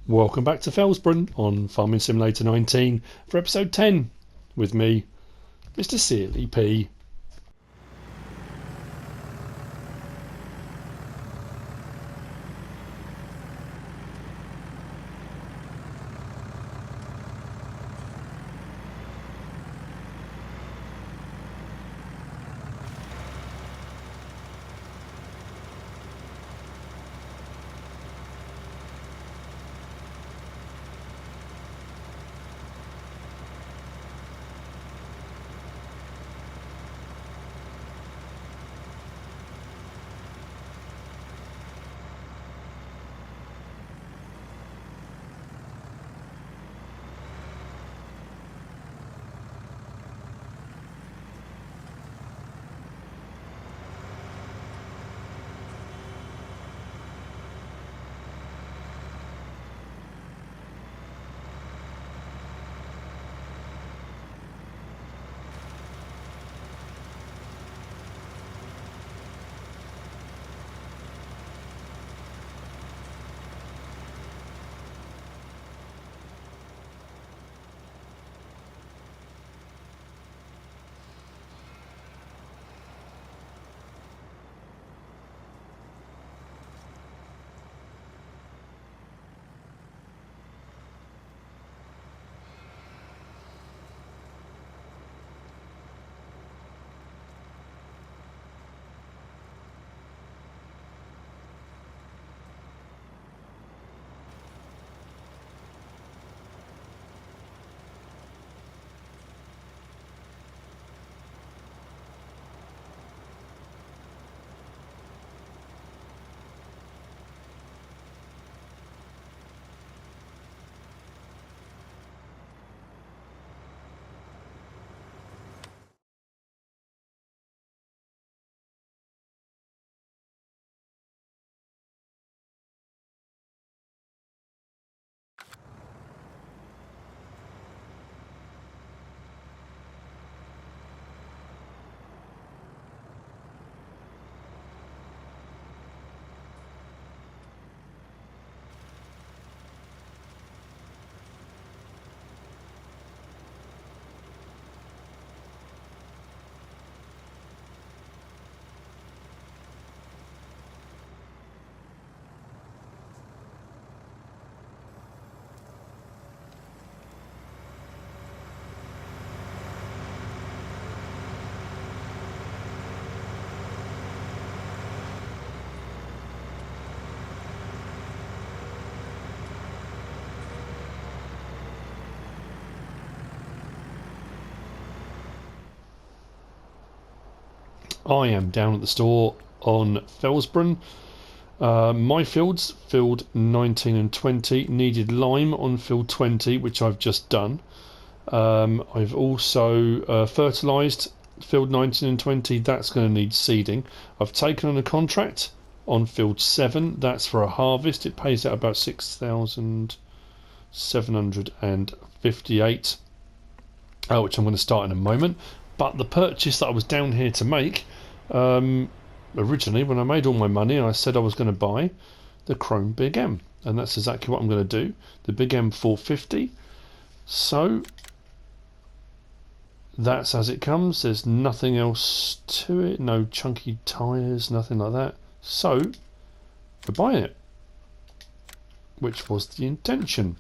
Welcome back to FELSBRUNN on Farming Simulator 19 for episode 10 with me, MrSealyp. I am down at the store on FELSBRUNN. My fields, field 19 and 20, needed lime on field 20, which I've just done. I've also fertilised field 19 and 20, that's going to need seeding. I've taken on a contract on field 7, that's for a harvest. It pays out about 6,758, which I'm going to start in a moment. But the purchase that I was down here to make, originally when I made all my money, I said I was going to buy the Krone Big M, and that's exactly what I'm going to do, the Big M 450. So that's as it comes. There's nothing else to it, no chunky tyres, nothing like that. So we're buying it, which was the intention,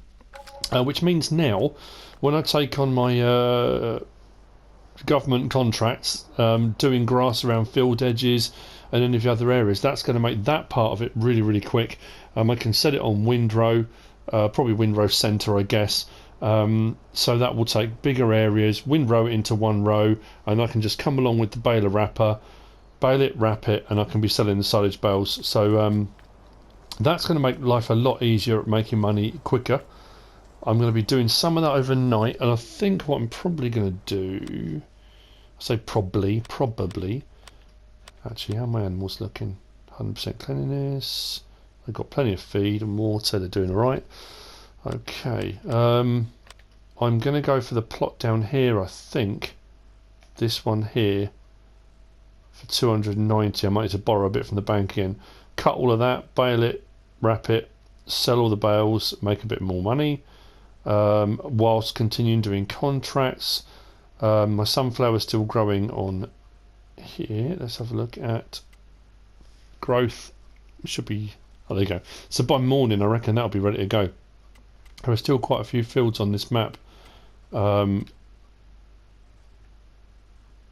which means now when I take on my government contracts, doing grass around field edges and any of the other areas, that's going to make that part of it really quick. I can set it on windrow, probably windrow centre, I guess, so that will take bigger areas, windrow it into one row, and I can just come along with the baler wrapper, bale it, wrap it, and I can be selling the silage bales. So that's going to make life a lot easier at making money quicker. I'm going to be doing some of that overnight, and I think what I'm probably going to do, I say probably, actually, how are my animals looking? 100% cleanliness, they've got plenty of feed and water, they're doing alright. Okay, I'm going to go for the plot down here, I think, this one here, for 290. I might need to borrow a bit from the bank again. Cut all of that, bale it, wrap it, sell all the bales, make a bit more money, whilst continuing doing contracts. My sunflower's still growing on here. Let's have a look at growth. It should be, oh, there you go. So by morning I reckon that'll be ready to go. There are still quite a few fields on this map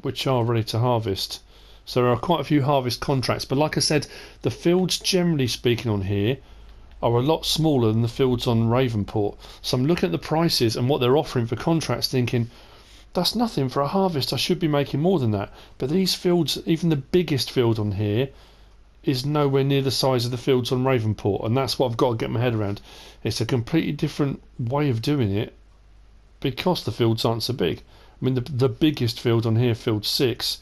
which are ready to harvest. So there are quite a few harvest contracts, but like I said, the fields generally speaking on here are a lot smaller than the fields on Ravenport. So I'm looking at the prices and what they're offering for contracts thinking, that's nothing for a harvest, I should be making more than that. But these fields, even the biggest field on here, is nowhere near the size of the fields on Ravenport, and that's what I've got to get my head around. It's a completely different way of doing it because the fields aren't so big. I mean, the biggest field on here, field 6,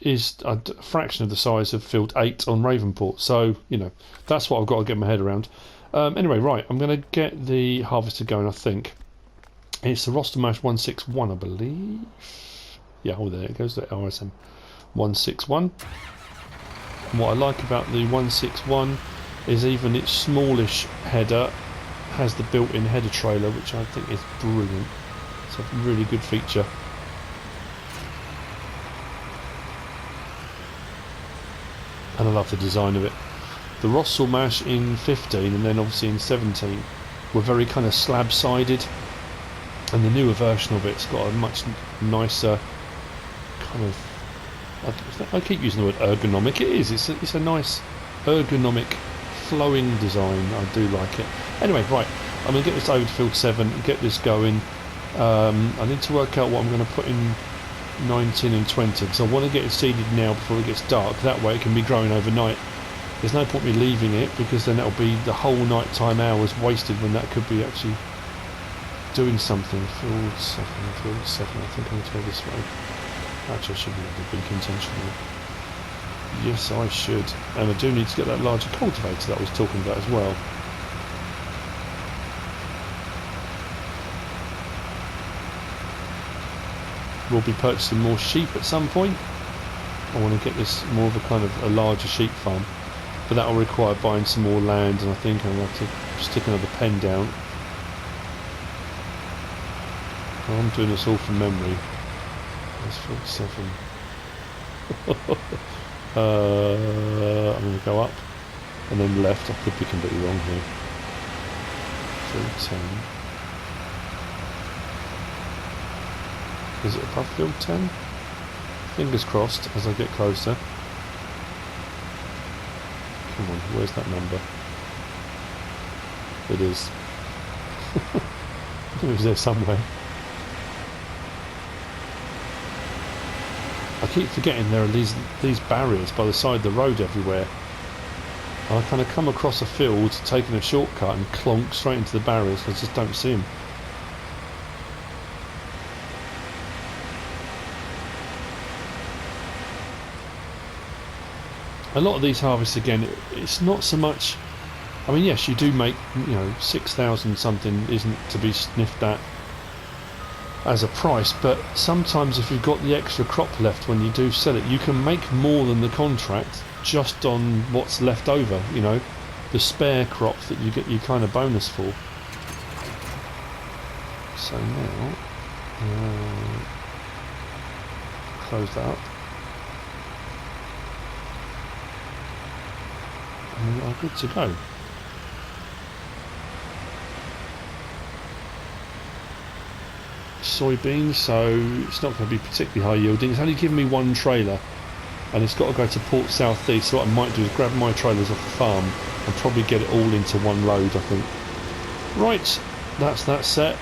is a fraction of the size of field 8 on Ravenport. So, you know, that's what I've got to get my head around. Anyway, right, I'm going to get the harvester going, I think. It's the roster mash 161, I believe. Yeah, oh, there it goes, the RSM 161. And what I like about the 161 is even its smallish header has the built-in header trailer, which I think is brilliant. It's a really good feature. And I love the design of it. The Rossel mash in 15 and then obviously in 17 were very kind of slab-sided, and the newer version of it's got a much nicer kind of, I keep using the word ergonomic. It is, it's a nice ergonomic flowing design. I do like it. Anyway, right, I'm going to get this over to field 7 and get this going. I need to work out what I'm going to put in 19 and 20 because I want to get it seeded now before it gets dark. That way it can be growing overnight. There's no point me leaving it because then that'll be the whole nighttime hours wasted when that could be actually doing something. Field 7, I think I'm going to go this way. Actually I should be able to be intentional. Yes, I should. And I do need to get that larger cultivator that I was talking about as well. We'll be purchasing more sheep at some point. I want to get this more of a kind of a larger sheep farm. But that will require buying some more land, and I think I'll have to stick another pen down. I'm doing this all from memory. That's field 7. I'm going to go up and then left. I could be completely wrong here. Field 10. Is it above field 10? Fingers crossed as I get closer. Come on, where's that number? It is. I knew it was there somewhere. I keep forgetting there are these barriers by the side of the road everywhere. And I kind of come across a field, taking a shortcut and clonk straight into the barriers because I just don't see them. A lot of these harvests, again, it's not so much. I mean, yes, you do make, 6,000 something isn't to be sniffed at as a price, but sometimes if you've got the extra crop left when you do sell it, you can make more than the contract just on what's left over. The spare crop that you get your kind of bonus for. So now, close that up. And we are good to go. Soybeans, so it's not going to be particularly high yielding. It's only given me one trailer and it's got to go to Port South East, so what I might do is grab my trailers off the farm and probably get it all into one load, I think. Right, that's that set.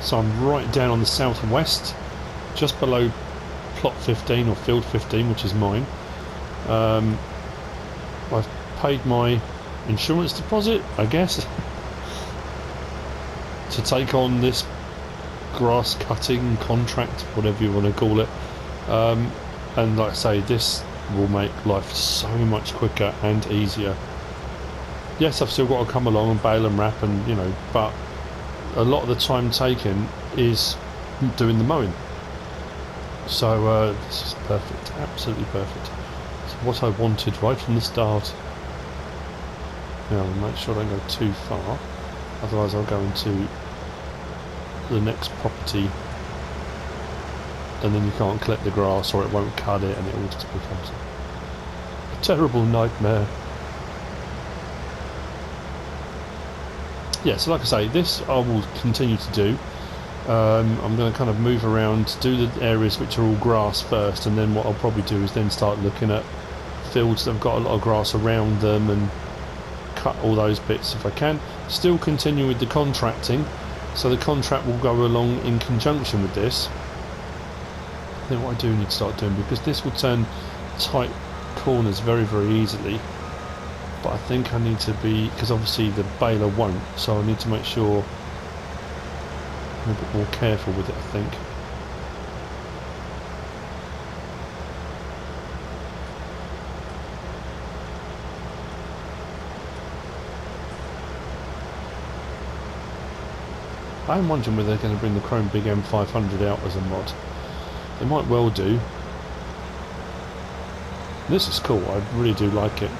So I'm right down on the southwest, just below plot 15 or field 15, which is mine. I've paid my insurance deposit, I guess, to take on this grass cutting contract, whatever you want to call it. And like I say, this will make life so much quicker and easier. Yes, I've still got to come along and bale and wrap, and you know, but a lot of the time taken is doing the mowing. So this is perfect, absolutely perfect. It's what I wanted right from the start. Now I'll make sure I don't go too far, otherwise I'll go into the next property and then you can't collect the grass, or it won't cut it, and it all just becomes a terrible nightmare. Yeah, so like I say, this I will continue to do. I'm going to kind of move around, do the areas which are all grass first, and then what I'll probably do is then start looking at fields that have got a lot of grass around them and cut all those bits if I can. Still continue with the contracting, so the contract will go along in conjunction with this. I think what I do need to start doing, because this will turn tight corners very, very easily, but I think I need to be, because obviously the baler won't, so I need to make sure I'm a bit more careful with it, I think. I am wondering whether they're going to bring the Krone Big M 500 out as a mod. They might well do. This is cool, I really do like it.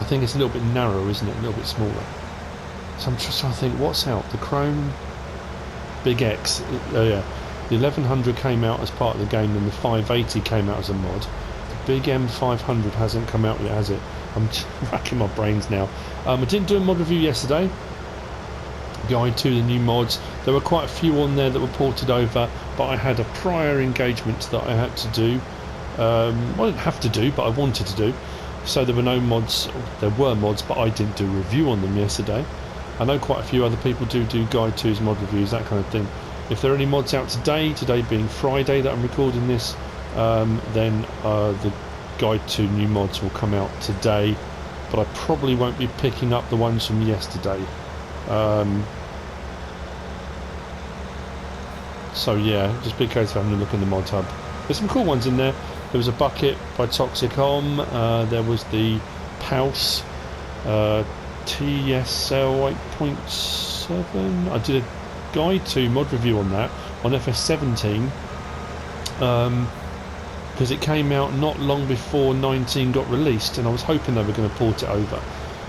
I think it's a little bit narrow, isn't it? A little bit smaller. So I'm just trying to think, what's out? The Krone Big X, yeah. The 1100 came out as part of the game, and the 580 came out as a mod. The Big M 500 hasn't come out yet, has it? I'm racking my brains now. I didn't do a mod review yesterday. Guide to the new mods. There were quite a few on there that were ported over, but I had a prior engagement that I had to do. I didn't have to do, but I wanted to do. So there were no mods. There were mods, but I didn't do a review on them yesterday. I know quite a few other people do Guide 2's mod reviews, that kind of thing. If there are any mods out today being Friday that I'm recording this, then the Guide 2 new mods will come out today, but I probably won't be picking up the ones from yesterday. So yeah, just be a case of having a look in the mod hub. There's some cool ones in there. There was a bucket by Toxic Om, there was the Pulse TSL 8.7. I did a Guide 2 mod review on that on FS17, because it came out not long before 19 got released, and I was hoping they were going to port it over,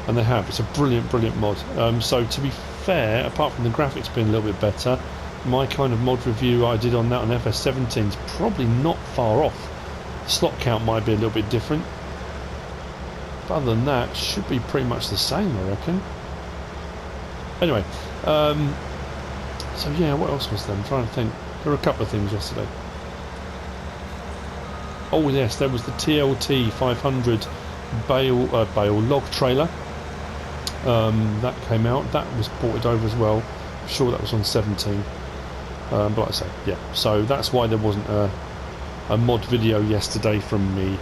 and they have. It's a brilliant, brilliant mod. So to be fair, apart from the graphics being a little bit better, my kind of mod review I did on that on FS17 is probably not far off. The slot count might be a little bit different, but other than that, should be pretty much the same, I reckon. Anyway, so yeah, what else was there? I'm trying to think. There were a couple of things yesterday. Oh yes, there was the TLT 500 Bale log trailer. That came out. That was ported over as well. I'm sure that was on 17. But like I say, yeah. So that's why there wasn't a mod video yesterday from me.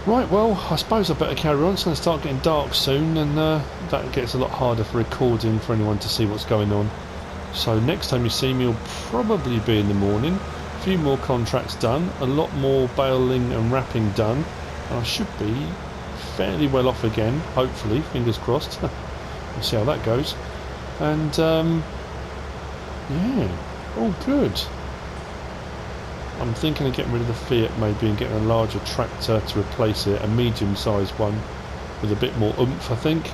Right, well, I suppose I better carry on. It's going to start getting dark soon, and that gets a lot harder for recording for anyone to see what's going on. So next time you see me will probably be in the morning. A few more contracts done, a lot more baling and wrapping done, and I should be fairly well off again, hopefully, fingers crossed. We'll see how that goes. And yeah, all good. I'm thinking of getting rid of the Fiat maybe and getting a larger tractor to replace it, a medium-sized one with a bit more oomph, I think.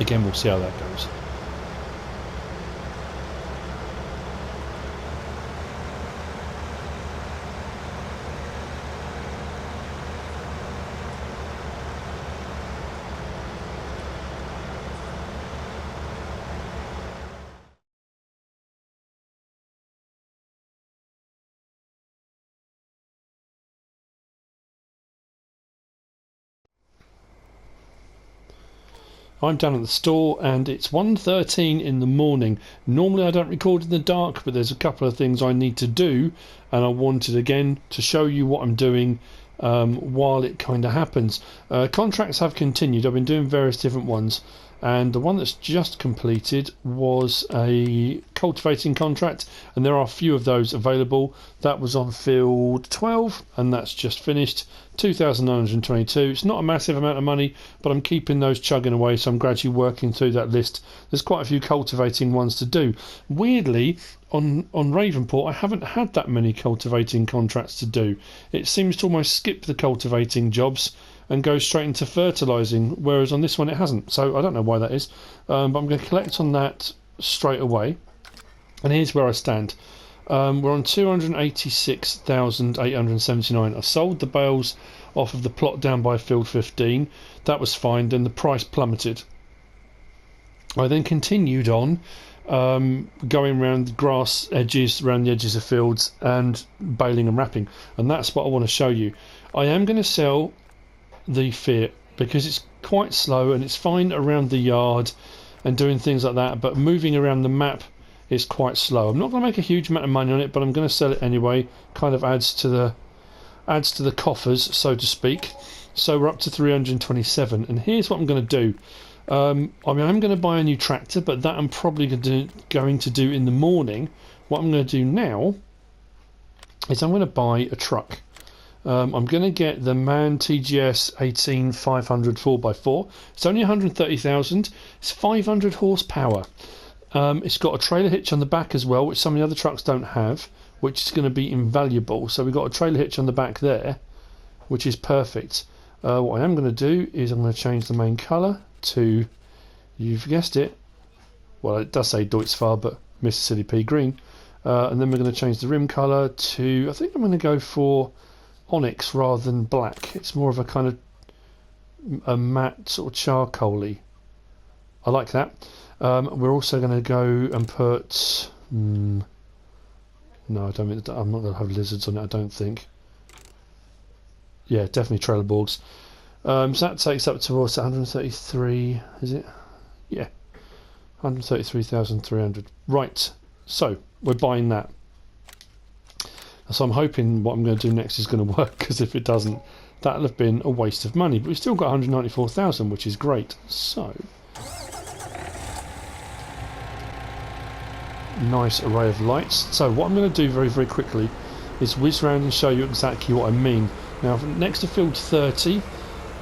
Again, we'll see how that goes. I'm down at the store and it's 1:13 in the morning. Normally I don't record in the dark, but there's a couple of things I need to do, and I wanted again to show you what I'm doing while it kind of happens. Contracts have continued. I've been doing various different ones, and the one that's just completed was a cultivating contract, and there are a few of those available. That was on field 12, and that's just finished. 2,922. It's not a massive amount of money, but I'm keeping those chugging away, so I'm gradually working through that list. There's quite a few cultivating ones to do. Weirdly, on Ravenport, I haven't had that many cultivating contracts to do. It seems to almost skip the cultivating jobs and go straight into fertilising, whereas on this one it hasn't. So I don't know why that is, but I'm going to collect on that straight away. And here's where I stand. We're on 286,879. I sold the bales off of the plot down by field 15. That was fine. Then the price plummeted. I then continued on, going around the grass edges, around the edges of fields, and baling and wrapping. And that's what I want to show you. I am going to sell the Fiat because it's quite slow and it's fine around the yard and doing things like that, but moving around the map is quite slow. I'm not going to make a huge amount of money on it, but I'm going to sell it anyway. Kind of adds to the coffers, so to speak. So we're up to 327, and here's what I'm going to do. I mean, I'm going to buy a new tractor, but that I'm probably going to do in the morning. What I'm going to do now is I'm going to buy a truck. I'm going to get the MAN TGS 18500 4x4. It's only 130,000. It's 500 horsepower. It's got a trailer hitch on the back as well, which some of the other trucks don't have, which is going to be invaluable. So we've got a trailer hitch on the back there, which is perfect. What I am going to do is I'm going to change the main colour to, you've guessed it, well, it does say Deutzfahr, but MrSealyp green. And then we're going to change the rim colour to, I think I'm going to go for onyx rather than black. It's more of a kind of a matte sort of charcoaly. I like that. We're also going to go and put no, I don't think I'm not going to have lizards on it, I don't think. Yeah, definitely trailer boards. So that takes up to what's 133, is it? Yeah, 133,300. Right, so we're buying that. So I'm hoping what I'm going to do next is going to work, because if it doesn't, that'll have been a waste of money. But we've still got 194,000, which is great. So nice array of lights. So what I'm going to do very, very quickly is whiz round and show you exactly what I mean. Now, next to field 30,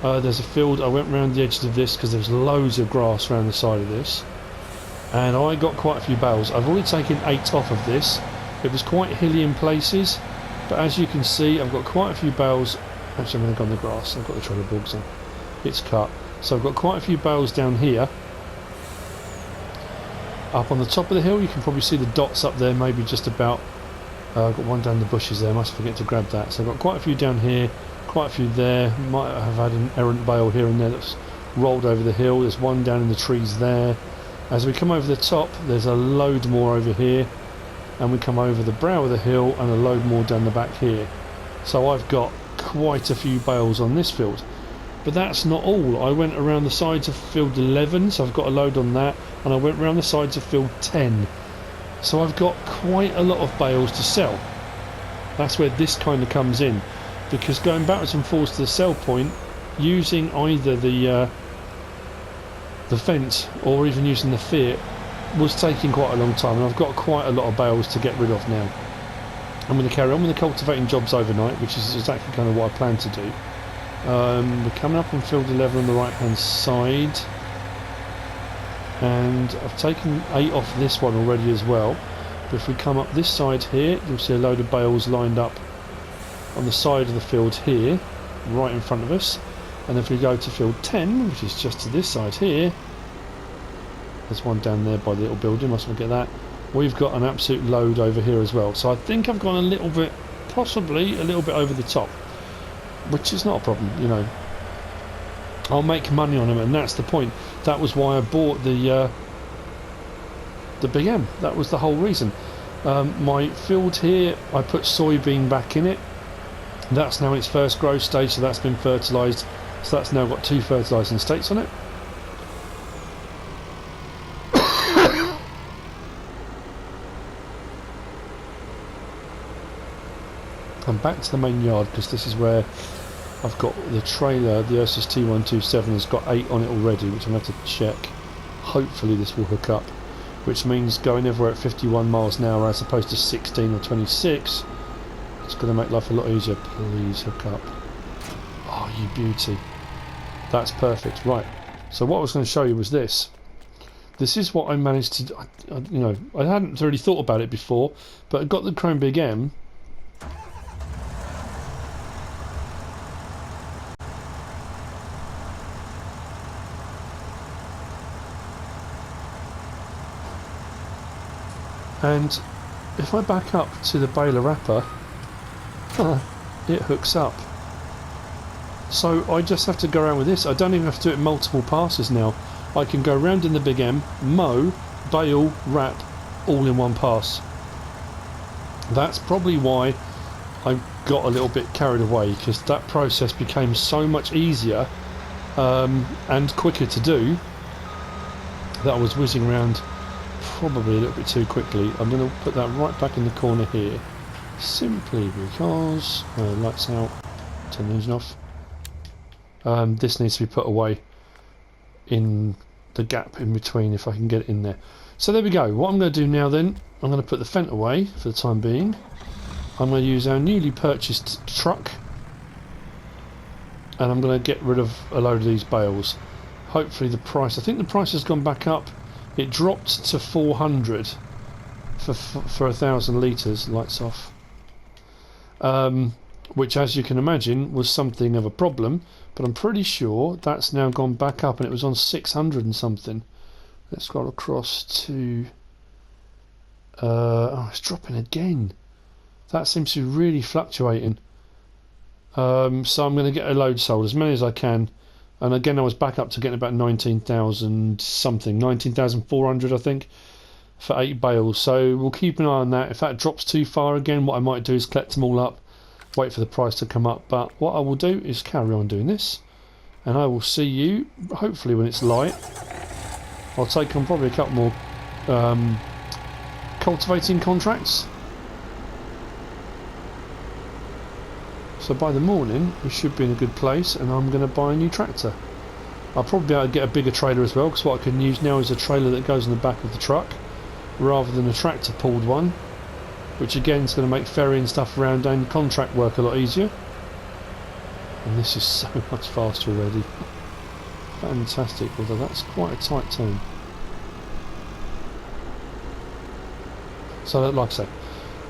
there's a field. I went around the edges of this because there's loads of grass around the side of this, and I got quite a few bales. I've already taken 8 off of this. It was quite hilly in places, but as you can see, I've got quite a few bales. Actually, I'm going to go on the grass. I've got the trailer bogs on. It's cut. So I've got quite a few bales down here. Up on the top of the hill, you can probably see the dots up there, maybe just about. I've got one down the bushes there, I must forget to grab that. So I've got quite a few down here, quite a few there. Might have had an errant bale here and there that's rolled over the hill. There's one down in the trees there. As we come over the top, there's a load more over here. And we come over the brow of the hill and a load more down the back here. So I've got quite a few bales on this field. But that's not all. I went around the sides of field 11, so I've got a load on that, and I went around the sides of field 10. So I've got quite a lot of bales to sell. That's where this kind of comes in, because going backwards and forwards to the sell point, using either the fence or even using the Fiat was taking quite a long time, and I've got quite a lot of bales to get rid of now. I'm going to carry on with the cultivating jobs overnight, which is exactly kind of what I plan to do. We're coming up on field 11 on the right hand side, and I've taken 8 off this one already as well. But if we come up this side here, you'll see a load of bales lined up on the side of the field here, right in front of us. And if we go to field 10, which is just to this side here, there's one down there by the little building, must forget that. We've got an absolute load over here as well. So I think I've gone a little bit, possibly a little bit over the top, which is not a problem, you know. I'll make money on them, and that's the point. That was why I bought the Big M. That was the whole reason. My field here, I put soybean back in it. That's now its first growth stage, so that's been fertilised. So that's now got 2 fertilising states on it. I'm back to the main yard because this is where I've got the trailer. The Ursus T127 has got 8 on it already, which I'm going to have to check. Hopefully this will hook up, which means going everywhere at 51 miles an hour as opposed to 16 or 26. It's going to make life a lot easier. Please hook up. Oh, you beauty. That's perfect. Right. So what I was going to show you was this. This is what I managed to... you know, I hadn't really thought about it before, but I got the Krone Big M. And if I back up to the baler wrapper, it hooks up. So I just have to go around with this. I don't even have to do it multiple passes now. I can go around in the Big M, mow, bale, wrap, all in one pass. That's probably why I got a little bit carried away, because that process became so much easier and quicker to do that I was whizzing around probably a little bit too quickly. I'm going to put that right back in the corner here, simply because lights out, turn the engine off. This needs to be put away in the gap in between if I can get it in there. So there we go. What I'm going to do now then, I'm going to put the Fent away for the time being. I'm going to use our newly purchased truck, and I'm going to get rid of a load of these bales. Hopefully the price, I think the price has gone back up. It dropped to 400 for 1,000 litres. Lights off. Which, as you can imagine, was something of a problem, but I'm pretty sure that's now gone back up, and it was on 600 and something. Let's scroll across to... oh, it's dropping again. That seems to be really fluctuating. So I'm going to get a load sold, as many as I can. And again, I was back up to getting about 19,000 something, 19,400 I think, for 8 bales. So we'll keep an eye on that. If that drops too far again, what I might do is collect them all up, wait for the price to come up. But what I will do is carry on doing this, and I will see you hopefully when it's light. I'll take on probably a couple more cultivating contracts. So by the morning we should be in a good place, and I'm going to buy a new tractor. I'll probably be able to get a bigger trailer as well, because what I can use now is a trailer that goes in the back of the truck rather than a tractor pulled one, which again is going to make ferrying stuff around and contract work a lot easier. And this is so much faster already. Fantastic, although that's quite a tight turn. So like I say,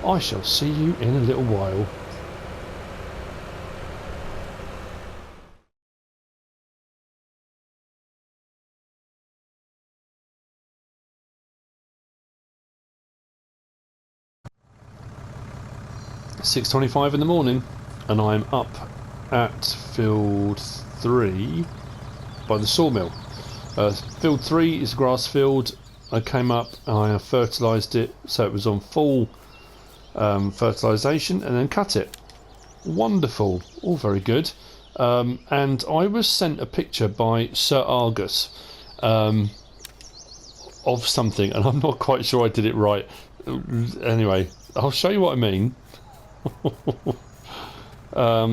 I shall see you in a little while. It's 6:25 in the morning, and I'm up at field 3 by the sawmill. Field 3 is a grass field. I came up, I fertilised it so it was on full fertilisation, and then cut it. Wonderful, all very good. And I was sent a picture by Sir Argus of something, and I'm not quite sure I did it right. Anyway, I'll show you what I mean. I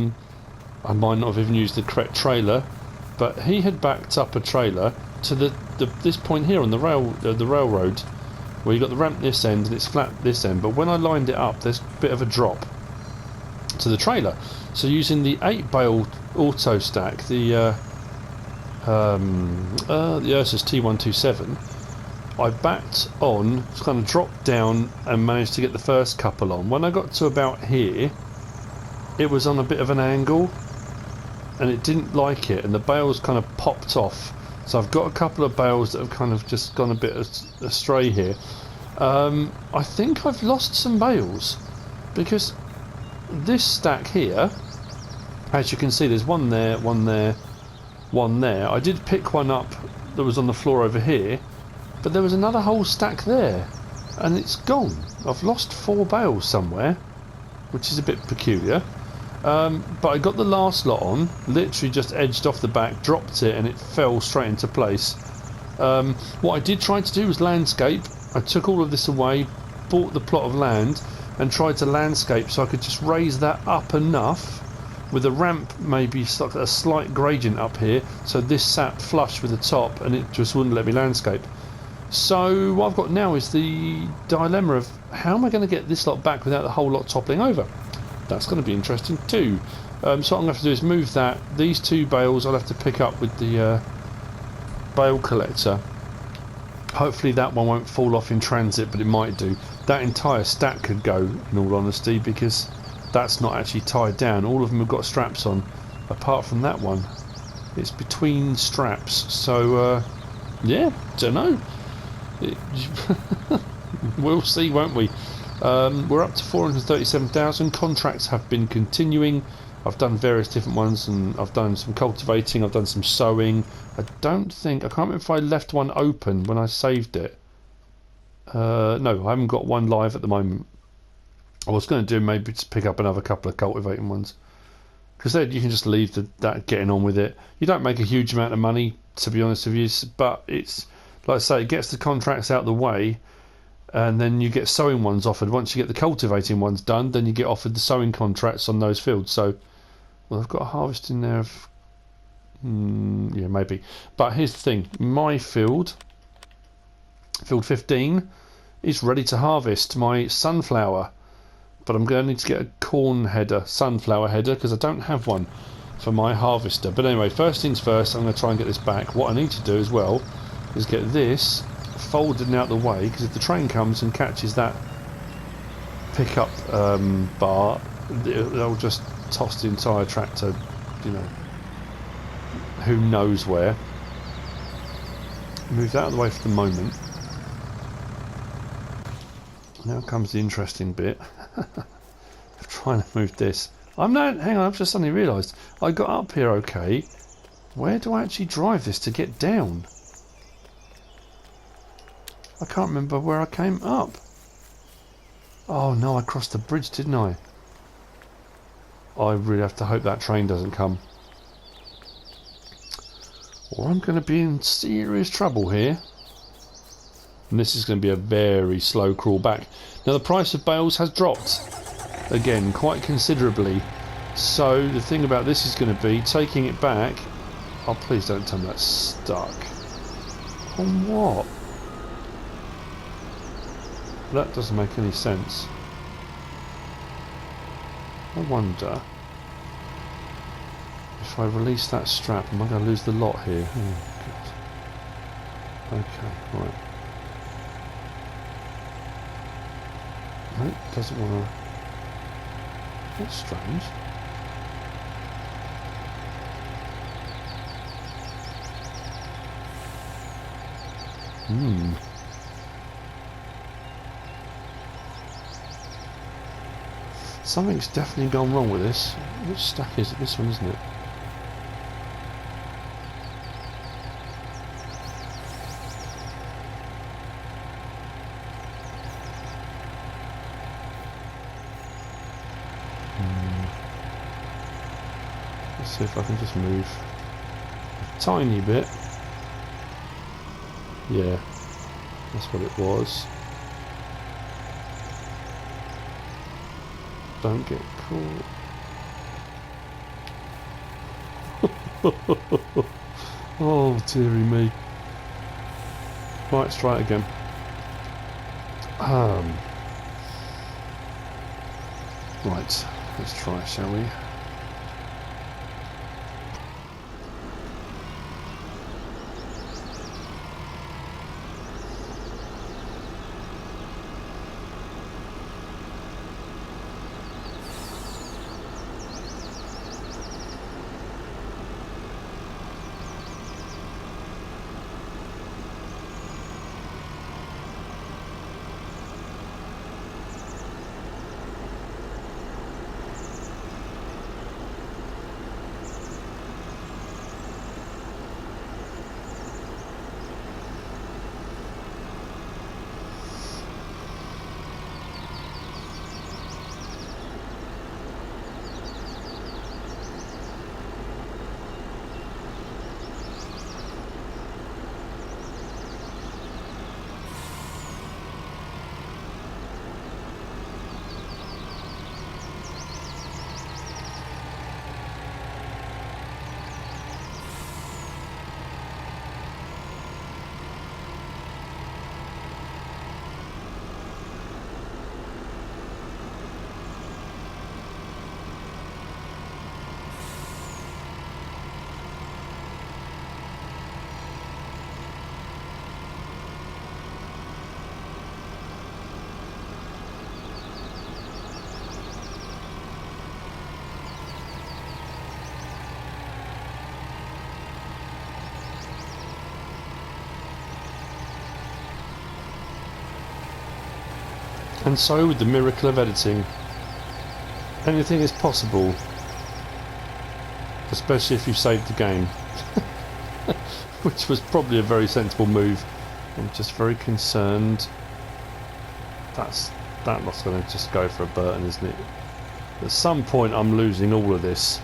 might not have even used the correct trailer, but he had backed up a trailer to this point here on the railroad, where you got the ramp this end and it's flat this end. But when I lined it up, there's a bit of a drop to the trailer. So using the 8 bale auto stack, the Ursus T127, I backed on, kind of dropped down and managed to get the first couple on. When I got to about here, it was on a bit of an angle and it didn't like it, and the bales kind of popped off. So I've got a couple of bales that have kind of just gone a bit astray here. I think I've lost some bales, because this stack here, as you can see, there's one there, one there, one there. I did pick one up that was on the floor over here, but there was another whole stack there, and it's gone. I've lost 4 bales somewhere, which is a bit peculiar. But I got the last lot on, literally just edged off the back, dropped it, and it fell straight into place. What I did try to do was landscape. I took all of this away, bought the plot of land, and tried to landscape so I could just raise that up enough with a ramp, maybe a slight gradient up here, so this sat flush with the top and it just wouldn't let me landscape. So what I've got now is the dilemma of how am I going to get this lot back without the whole lot toppling over. That's going to be interesting too. So what I'm going to have to do is move that. These 2 bales I'll have to pick up with the bale collector. Hopefully that one won't fall off in transit, but it might do. That entire stack could go, in all honesty, because that's not actually tied down. All of them have got straps on, apart from that one. It's between straps. So, yeah, don't know. We'll see, won't we? We're up to 437,000. Contracts have been continuing. I've done various different ones, and I've done some cultivating, I've done some sowing. I can't remember if I left one open when I saved it. No, I haven't got one live at the moment. I was going to do maybe just pick up another couple of cultivating ones, because then you can just leave that getting on with it. You don't make a huge amount of money, to be honest with you, but it's, like I say, it gets the contracts out of the way, and then you get sowing ones offered. Once you get the cultivating ones done, then you get offered the sowing contracts on those fields. So, well, I've got a harvest in there of... yeah, maybe. But here's the thing. My field 15, is ready to harvest my sunflower. But I'm going to need to get a sunflower header, because I don't have one for my harvester. But anyway, first things first, I'm going to try and get this back. What I need to do as well is get this folded and out the way, because if the train comes and catches that pickup bar, they'll just toss the entire tractor, you know, who knows where. Move that out of the way for the moment. Now comes the interesting bit. I'm trying to move this. Hang on, I've just suddenly realised I got up here okay. Where do I actually drive this to get down? I can't remember where I came up. Oh no, I crossed the bridge, didn't I? I really have to hope that train doesn't come, or I'm going to be in serious trouble here. And this is going to be a very slow crawl back. Now the price of bales has dropped again quite considerably, so the thing about this is going to be taking it back. Oh, please don't tell me that's stuck. On what? That doesn't make any sense. I wonder if I release that strap, am I going to lose the lot here? Oh, God. Okay, right. No, doesn't want to. That's strange. Something's definitely gone wrong with this. Which stack is it? This one, isn't it? Let's see if I can just move a tiny bit. Yeah, that's what it was. Don't get caught. Oh, dearie me. Right, let's try it again. Right, let's try, shall we? And so, with the miracle of editing, anything is possible, especially if you saved the game. Which was probably a very sensible move. I'm just very concerned. That lot's going to just go for a Burton, isn't it? At some point I'm losing all of this.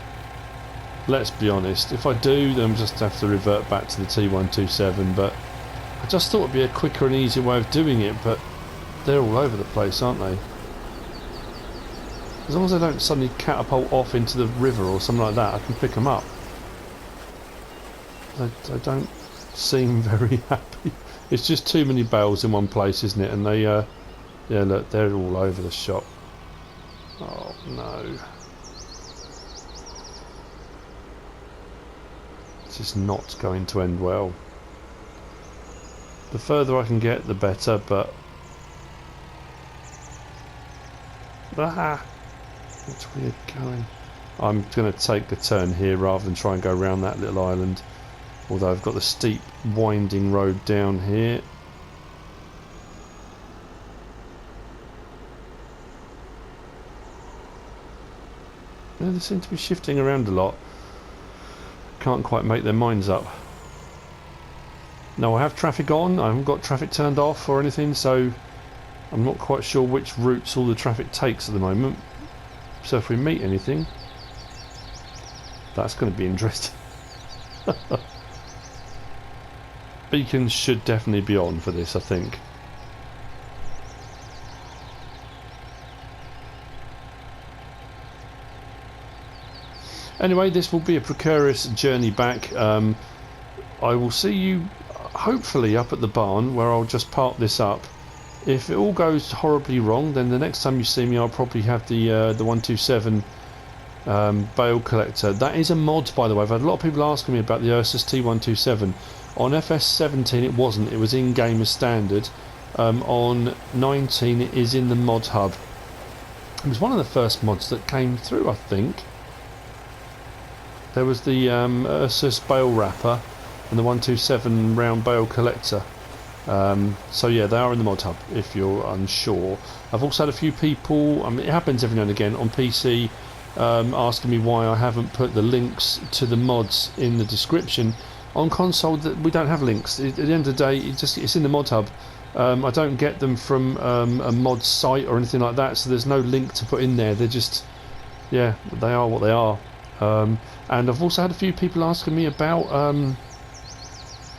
Let's be honest. If I do, then I'm just have to revert back to the T127, but I just thought it'd be a quicker and easier way of doing it, but they're all over the place, aren't they? As long as they don't suddenly catapult off into the river or something like that, I can pick them up. They don't seem very happy. It's just too many bales in one place, isn't it? And they, yeah, look, they're all over the shop. Oh no. This is not going to end well. The further I can get, the better, but... Ah! Which way are you going? I'm going to take a turn here rather than try and go around that little island. Although I've got the steep winding road down here. Yeah, they seem to be shifting around a lot. Can't quite make their minds up. Now I have traffic on, I haven't got traffic turned off or anything, so I'm not quite sure which routes all the traffic takes at the moment. So if we meet anything, that's going to be interesting. Beacons should definitely be on for this, I think. Anyway, this will be a precarious journey back. I will see you hopefully up at the barn, where I'll just park this up. If it all goes horribly wrong, then the next time you see me I'll probably have the 127 bale collector. That is a mod, by the way. I've had a lot of people asking me about the Ursus T127. On FS17 it wasn't, it was in game as standard. On 19 it is in the mod hub. It was one of the first mods that came through, I think. There was the Ursus bale wrapper and the 127 round bale collector. So yeah, they are in the mod hub if you're unsure. I've also had a few people, I mean, it happens every now and again on PC, asking me why I haven't put the links to the mods in the description. On console, we don't have links. At the end of the day, it's in the mod hub. I don't get them from a mod site or anything like that, so there's no link to put in there. They're just, yeah, they are what they are. And I've also had a few people asking me about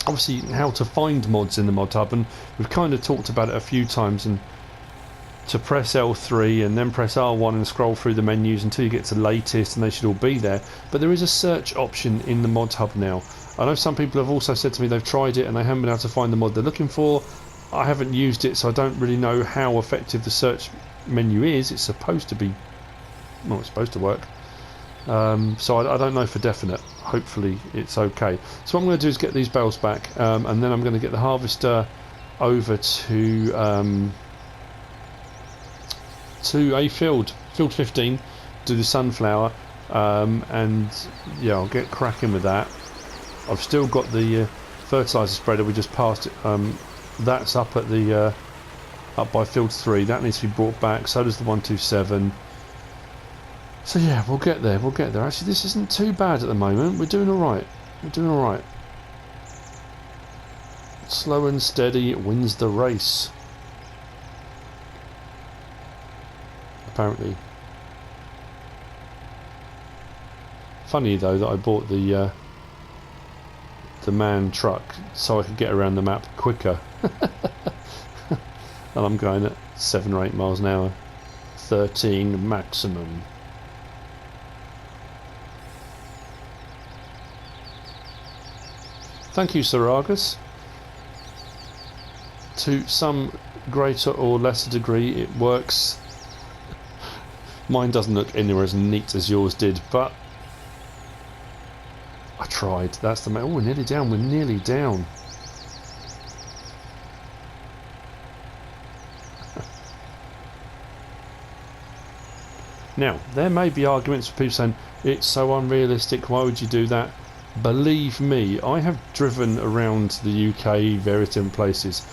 obviously how to find mods in the mod hub, and we've kind of talked about it a few times, and to press L3 and then press R1 and scroll through the menus until you get to latest, and they should all be there. But there is a search option in the mod hub now. I know some people have also said to me they've tried it and they haven't been able to find the mod they're looking for. I haven't used it, so I don't really know how effective the search menu is. It's supposed to be, well, it's supposed to work. So I don't know for definite. Hopefully it's okay. So what I'm going to do is get these bales back, and then I'm going to get the harvester over to a field 15, do the sunflower, and yeah, I'll get cracking with that. I've still got the fertilizer spreader we just passed it. That's up at the up by field 3. That needs to be brought back. So does the 127. So yeah, we'll get there. We'll get there. Actually, this isn't too bad at the moment. We're doing all right. We're doing all right. Slow and steady wins the race. Apparently. Funny though that I bought the man truck so I could get around the map quicker. And I'm going at 7 or 8 miles an hour. 13 maximum. Thank you, Sir Argus. To some greater or lesser degree it works. Mine doesn't look anywhere as neat as yours did, but I tried. That's the main. Oh, we're nearly down. We're nearly down. Now, there may be arguments for people saying it's so unrealistic. Why would you do that? Believe me, I have driven around the UK, various different places,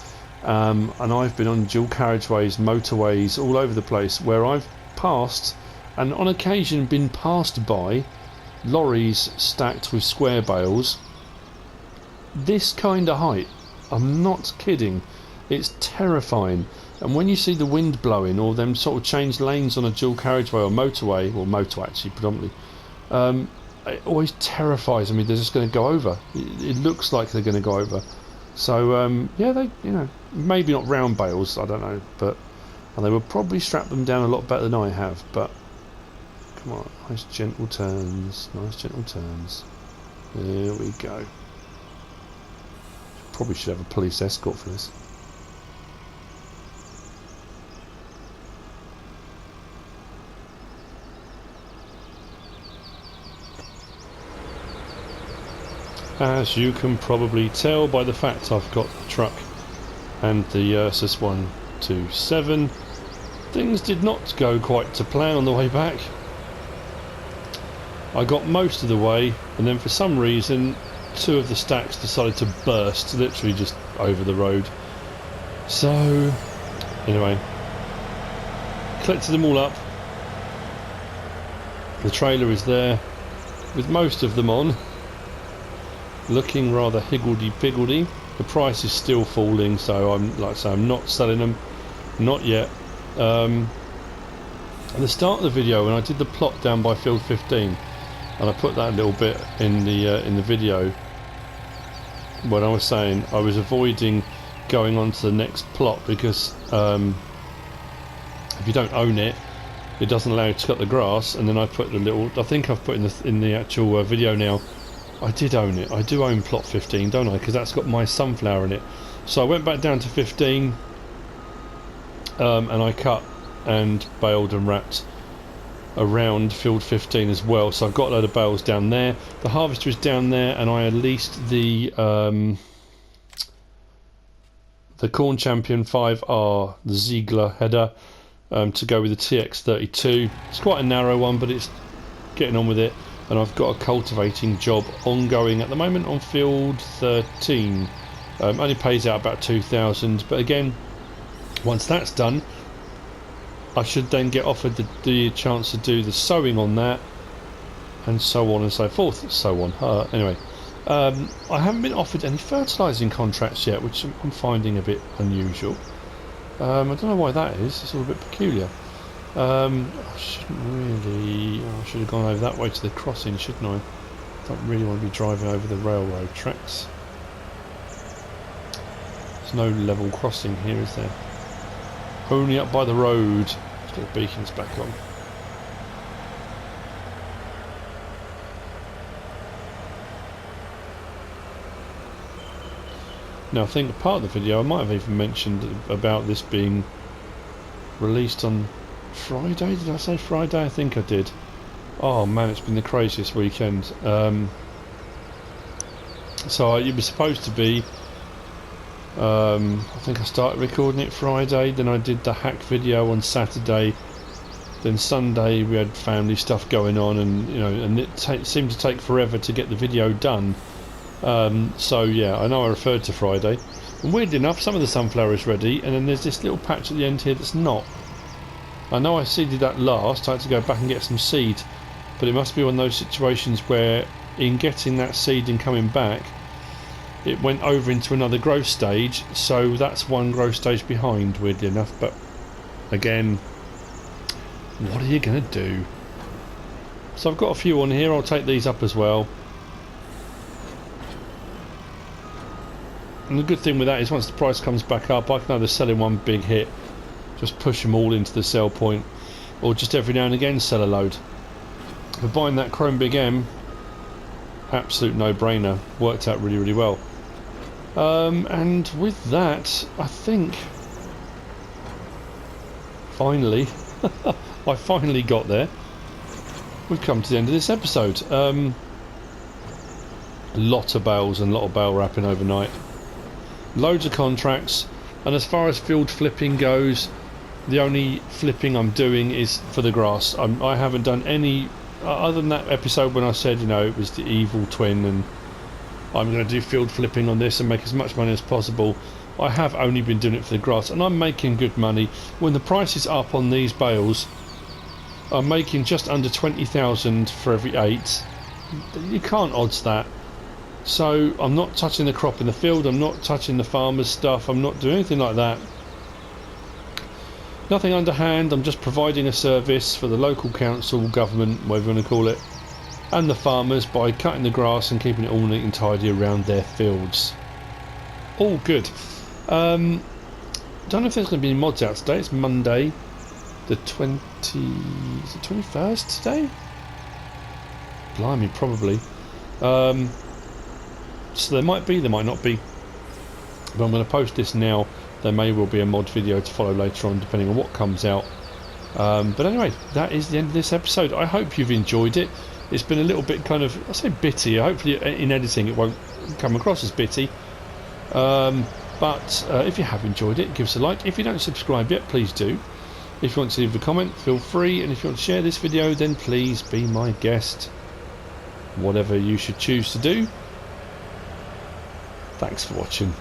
and I've been on dual carriageways, motorways, all over the place, where I've passed and on occasion been passed by lorries stacked with square bales this kind of height. I'm not kidding, it's terrifying. And when you see the wind blowing or them sort of change lanes on a dual carriageway or motorway, or motor actually predominantly, it always terrifies me they're just going to go over. It looks like they're going to go over. So yeah, they, you know, maybe not round bales, I don't know, but and they would probably strap them down a lot better than I have. But come on, nice gentle turns, nice gentle turns. There we go. Probably should have a police escort for this. As you can probably tell by the fact I've got the truck and the Ursus 127, things did not go quite to plan on the way back. I got most of the way, and then for some reason two of the stacks decided to burst literally just over the road. So anyway, collected them all up. The trailer is there with most of them on, looking rather higgledy-piggledy. The price is still falling, so I'm, like I say, I'm not selling them, not yet. At the start of the video, when I did the plot down by field 15, and I put that little bit in the video, when I was saying I was avoiding going on to the next plot because if you don't own it, it doesn't allow you to cut the grass. And then I put the little, I think I've put in the actual video now, I did own it. I do own plot 15, don't I? Because that's got my sunflower in it. So I went back down to 15, and I cut and baled and wrapped around field 15 as well. So I've got a load of bales down there. The harvester is down there, and I leased the Corn Champion 5R, the Ziegler header, to go with the TX32. It's quite a narrow one, but it's getting on with it. And I've got a cultivating job ongoing at the moment on field 13. Only pays out about 2,000, but again, once that's done, I should then get offered the chance to do the sowing on that, and so on and so forth. So on. Anyway, I haven't been offered any fertilising contracts yet, which I'm finding a bit unusual. I don't know why that is. It's all a bit peculiar. I shouldn't really. I should have gone over that way to the crossing, shouldn't I? Don't really want to be driving over the railroad tracks. There's no level crossing here, is there? Only up by the road. Let's get the beacons back on. Now I think part of the video I might have even mentioned about this being released on Friday. Did I say Friday? I think I did. Oh man, it's been the craziest weekend. So it was supposed to be, I think I started recording it Friday, then I did the hack video on Saturday, then Sunday we had family stuff going on, and you know, and it seemed to take forever to get the video done. So yeah, I know I referred to Friday, and weirdly enough some of the sunflower is ready, and then there's this little patch at the end here that's not. I know I seeded that last. I had to go back and get some seed, but it must be one of those situations where in getting that seed and coming back it went over into another growth stage, so that's one growth stage behind, weirdly enough. But again, what are you going to do? So I've got a few on here. I'll take these up as well. And the good thing with that is once the price comes back up, I can either sell in one big hit, just push them all into the sell point, or just every now and again sell a load. But buying that Krone Big M, absolute no-brainer, worked out really, really well. And with that, I think finally I finally got there. We've come to the end of this episode. A lot of bales and a lot of bale wrapping overnight, loads of contracts, and as far as field flipping goes, the only flipping I'm doing is for the grass. I haven't done any other than that episode when I said, you know, it was the evil twin and I'm going to do field flipping on this and make as much money as possible. I have only been doing it for the grass, and I'm making good money. When the price is up on these bales, I'm making just under 20,000 for every 8. You can't odds that. So I'm not touching the crop in the field, I'm not touching the farmer's stuff, I'm not doing anything like that. Nothing underhand, I'm just providing a service for the local council, government, whatever you want to call it, and the farmers by cutting the grass and keeping it all neat and tidy around their fields. All good. Don't know if there's going to be any mods out today. It's Monday the 21st today? Blimey, probably. So there might be, there might not be. But I'm going to post this now. There may well be a mod video to follow later on, depending on what comes out. But anyway, that is the end of this episode. I hope you've enjoyed it. It's been a little bit kind of, I say bitty. Hopefully in editing it won't come across as bitty. But if you have enjoyed it, give us a like. If you don't subscribe yet, please do. If you want to leave a comment, feel free. And if you want to share this video, then please be my guest. Whatever you should choose to do. Thanks for watching.